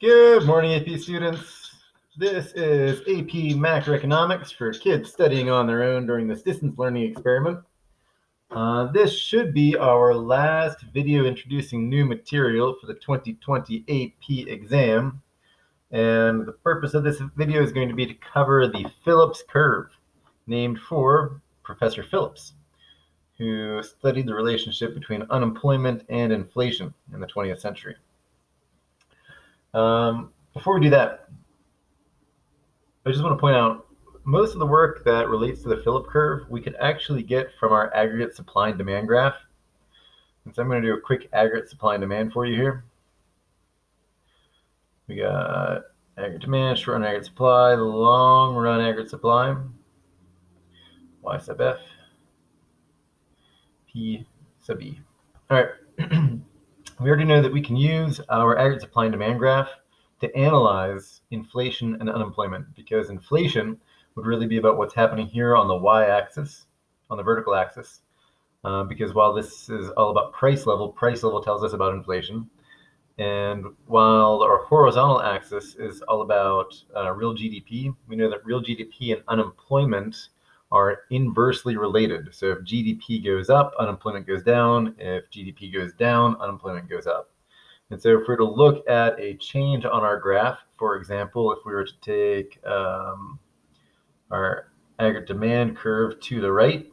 Good morning, AP students. This is AP Macroeconomics for kids studying on their own during this distance learning experiment. This should be our last video introducing new material for the 2020 AP exam. And the purpose of this video is going to be to cover the Phillips curve, named for Professor Phillips, who studied the relationship between unemployment and inflation in the 20th century. Before we do that, I just want to point out most of the work that relates to the Phillips curve we could actually get from our aggregate supply and demand graph. And so I'm going to do a quick aggregate supply and demand for you here. We got aggregate demand, short run aggregate supply, long run aggregate supply, Y sub F, P sub E. All right. We already know that we can use our aggregate supply and demand graph to analyze inflation and unemployment, because inflation would really be about what's happening here on the y-axis, on the vertical axis, because while this is all about price level tells us about inflation, and while our horizontal axis is all about real GDP, we know that real GDP and unemployment are inversely related. So if GDP goes up, unemployment goes down. If GDP goes down, unemployment goes up. And so if we were to look at a change on our graph, for example, if we were to take our aggregate demand curve to the right,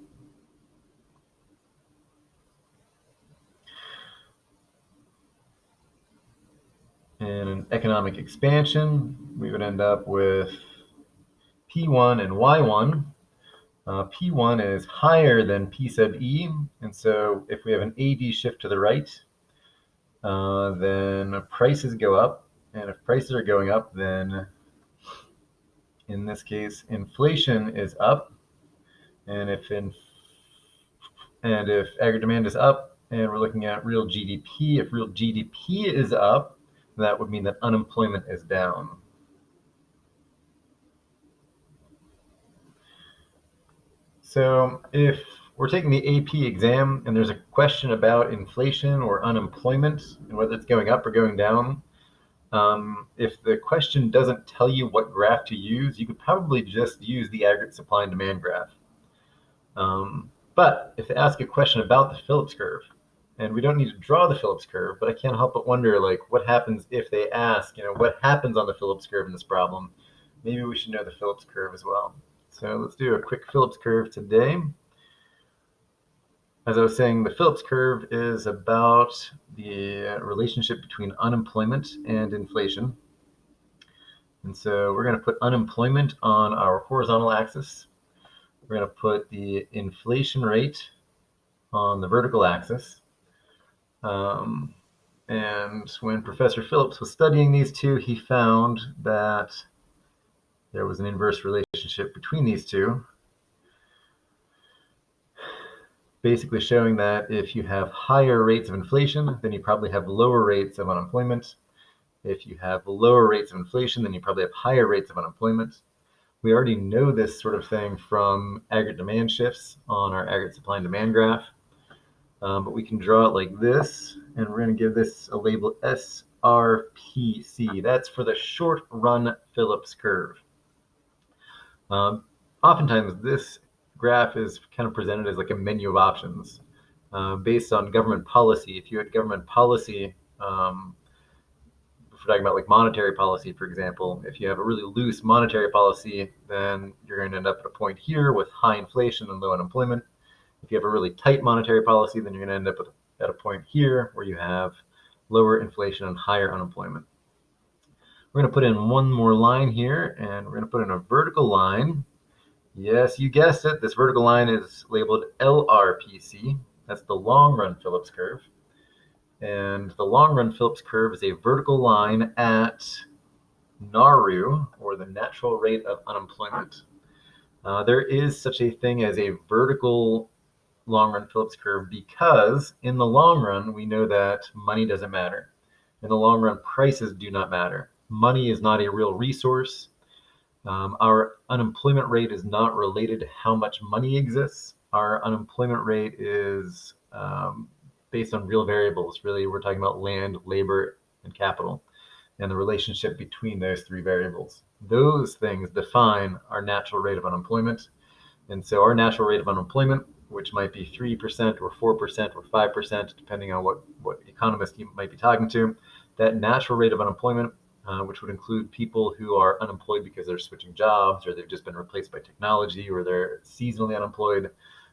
and an economic expansion, we would end up with P1 and Y1. P1 is higher than P sub E, and so if we have an AD shift to the right, then prices go up, and if prices are going up, then in this case inflation is up, and if aggregate demand is up, and we're looking at real GDP, if real GDP is up, that would mean that unemployment is down. So if we're taking the AP exam and there's a question about inflation or unemployment and whether it's going up or going down, if the question doesn't tell you what graph to use, you could probably just use the aggregate supply and demand graph. But if they ask a question about the Phillips curve, and we don't need to draw the Phillips curve, but I can't help but wonder, like, what happens if they ask, what happens on the Phillips curve in this problem? Maybe we should know the Phillips curve as well. So let's do a quick Phillips curve today. As I was saying, the Phillips curve is about the relationship between unemployment and inflation. And so we're going to put unemployment on our horizontal axis. We're going to put the inflation rate on the vertical axis. And when Professor Phillips was studying these two, he found that there was an inverse relationship between these two, basically showing that if you have higher rates of inflation, then you probably have lower rates of unemployment. If you have lower rates of inflation, then you probably have higher rates of unemployment. We already know this sort of thing from aggregate demand shifts on our aggregate supply and demand graph, but we can draw it like this, and we're going to give this a label SRPC. That's for the short run Phillips curve. Oftentimes this graph is kind of presented as like a menu of options based on government policy. If you had government policy, if we're talking about like monetary policy, for example, if you have a really loose monetary policy, then you're going to end up at a point here with high inflation and low unemployment. If you have a really tight monetary policy, then you're going to end up at a point here where you have lower inflation and higher unemployment. We're going to put in one more line here, and we're going to put in a vertical line. Yes, you guessed it. This vertical line is labeled LRPC. That's the long run Phillips curve. And the long run Phillips curve is a vertical line at NARU, or the natural rate of unemployment. There is such a thing as a vertical long run Phillips curve because in the long run, we know that money doesn't matter. In the long run, prices do not matter. Money is not a real resource. Our unemployment rate is not related to how much money exists. Our unemployment rate is based on real variables. Really, we're talking about land, labor, and capital. and the relationship between those three variables. Those things define our natural rate of unemployment. And so our natural rate of unemployment, which might be 3% or 4% or 5%, depending on what economist you might be talking to, that natural rate of unemployment, which would include people who are unemployed because they're switching jobs or they've just been replaced by technology or they're seasonally unemployed,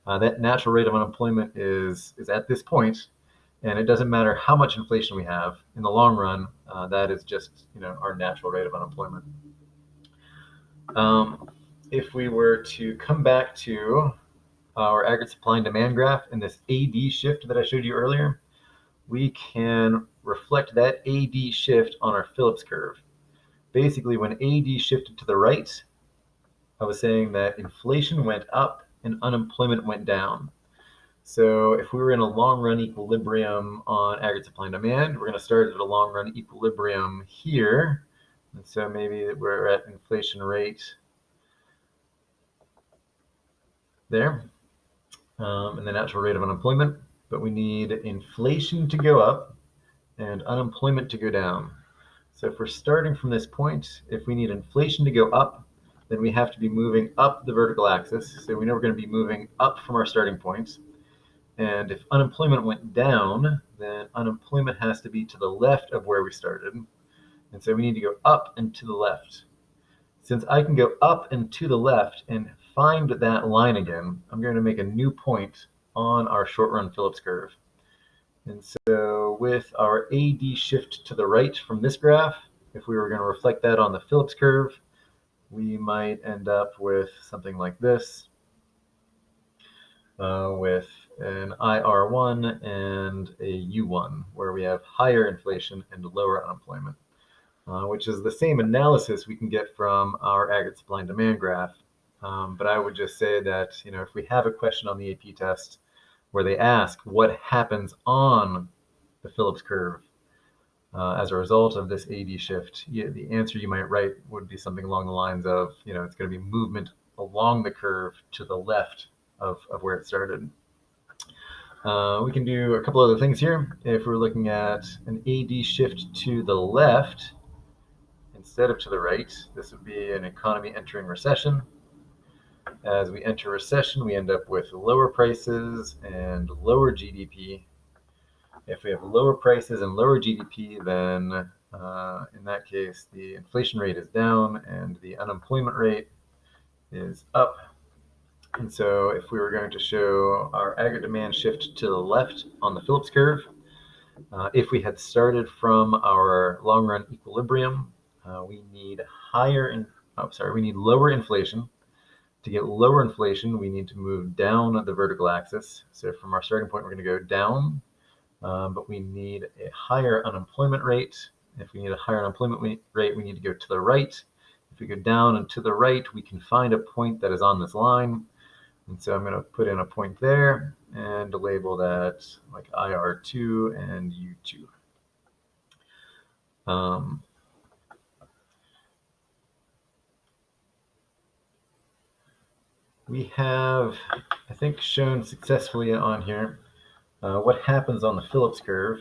that natural rate of unemployment is at this point, and it doesn't matter how much inflation we have in the long run. That is just our natural rate of unemployment. If we were to come back to our aggregate supply and demand graph in this AD shift that I showed you earlier, we can reflect that AD shift on our Phillips curve. Basically, when AD shifted to the right, I was saying that inflation went up and unemployment went down. So if we were in a long-run equilibrium on aggregate supply and demand, we're going to start at a long-run equilibrium here. And so maybe we're at inflation rate there, and the natural rate of unemployment. But we need inflation to go up and unemployment to go down. So if we're starting from this point, if we need inflation to go up, then we have to be moving up the vertical axis. So we know we're going to be moving up from our starting point. And if unemployment went down, then unemployment has to be to the left of where we started. And so we need to go up and to the left. Since I can go up and to the left and find that line again, I'm going to make a new point on our short-run Phillips curve. And so with our AD shift to the right from this graph, if we were going to reflect that on the Phillips curve, we might end up with something like this, with an IR1 and a U1, where we have higher inflation and lower unemployment, which is the same analysis we can get from our aggregate supply and demand graph. But I would just say that if we have a question on the AP test where they ask what happens on the Phillips curve as a result of this AD shift, the answer you might write would be something along the lines of, it's going to be movement along the curve to the left of where it started. We can do a couple other things here. If we're looking at an AD shift to the left instead of to the right, this would be an economy entering recession. As we enter recession, we end up with lower prices and lower GDP. If we have lower prices and lower GDP, then in that case, the inflation rate is down and the unemployment rate is up. And so if we were going to show our aggregate demand shift to the left on the Phillips curve, if we had started from our long-run equilibrium, we need lower inflation. To get lower inflation, we need to move down the vertical axis. So from our starting point, we're going to go down, but we need a higher unemployment rate. If we need a higher unemployment rate, we need to go to the right. If we go down and to the right, we can find a point that is on this line. And so I'm going to put in a point there and label that like IR2 and U2. We have, I think, shown successfully on here what happens on the Phillips curve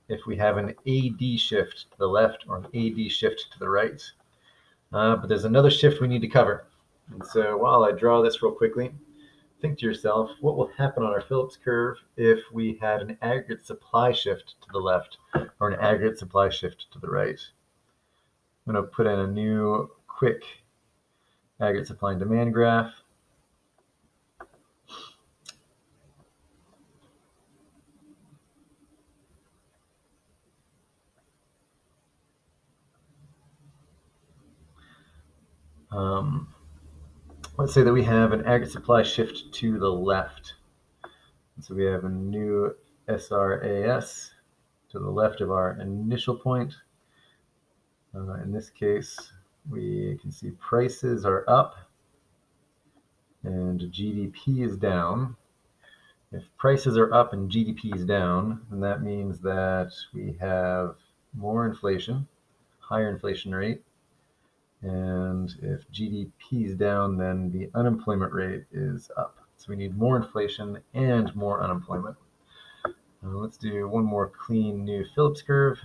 if we have an AD shift to the left or an AD shift to the right. But there's another shift we need to cover. And so while I draw this real quickly, think to yourself, what will happen on our Phillips curve if we had an aggregate supply shift to the left or an aggregate supply shift to the right? I'm going to put in a new quick aggregate supply and demand graph. Let's say that we have an aggregate supply shift to the left. So we have a new SRAS to the left of our initial point. In this case, we can see prices are up and GDP is down. If prices are up and GDP is down, then that means that we have more inflation, higher inflation rate. And if GDP is down, then the unemployment rate is up. So we need more inflation and more unemployment. Let's do one more clean new Phillips curve.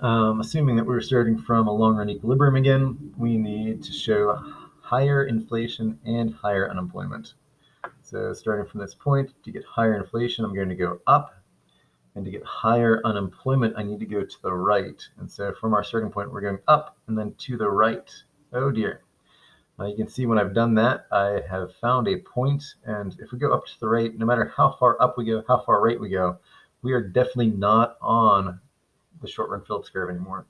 Assuming that we're starting from a long-run equilibrium again, we need to show higher inflation and higher unemployment. So starting from this point, to get higher inflation, I'm going to go up. And to get higher unemployment, I need to go to the right. And so from our starting point, we're going up and then to the right. Oh dear. You can see when I've done that, I have found a point. And if we go up to the right, no matter how far up we go, how far right we go, we are definitely not on the short-run Phillips curve anymore.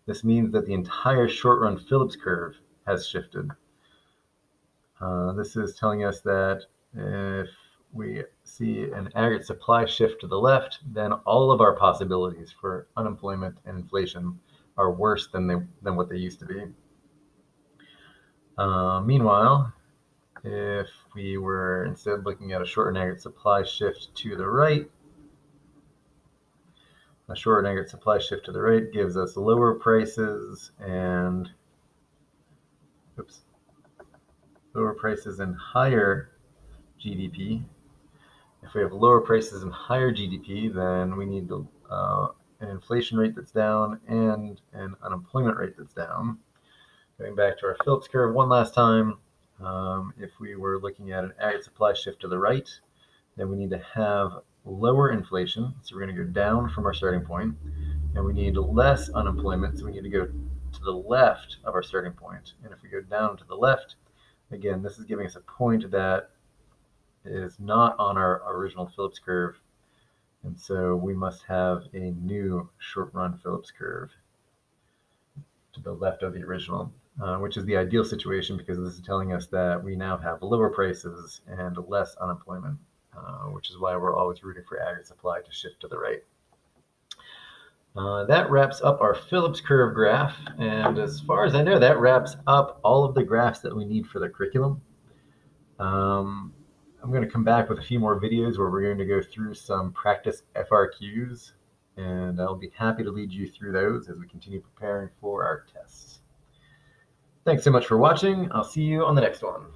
This means that the entire short-run Phillips curve has shifted. This is telling us that if we see an aggregate supply shift to the left, then all of our possibilities for unemployment and inflation are worse than what they used to be. Meanwhile, if we were instead looking at a short and aggregate supply shift to the right, a short and aggregate supply shift to the right gives us lower prices and lower prices and higher GDP. If we have lower prices and higher GDP, then we need an inflation rate that's down and an unemployment rate that's down. Going back to our Phillips curve one last time, if we were looking at an aggregate supply shift to the right, then we need to have lower inflation, so we're going to go down from our starting point, and we need less unemployment, so we need to go to the left of our starting point. And if we go down to the left, again, this is giving us a point that is not on our original Phillips curve, and so we must have a new short-run Phillips curve to the left of the original, which is the ideal situation because this is telling us that we now have lower prices and less unemployment, which is why we're always rooting for aggregate supply to shift to the right. That wraps up our Phillips curve graph, and as far as I know, that wraps up all of the graphs that we need for the curriculum. I'm going to come back with a few more videos where we're going to go through some practice FRQs, and I'll be happy to lead you through those as we continue preparing for our tests. Thanks so much for watching. I'll see you on the next one.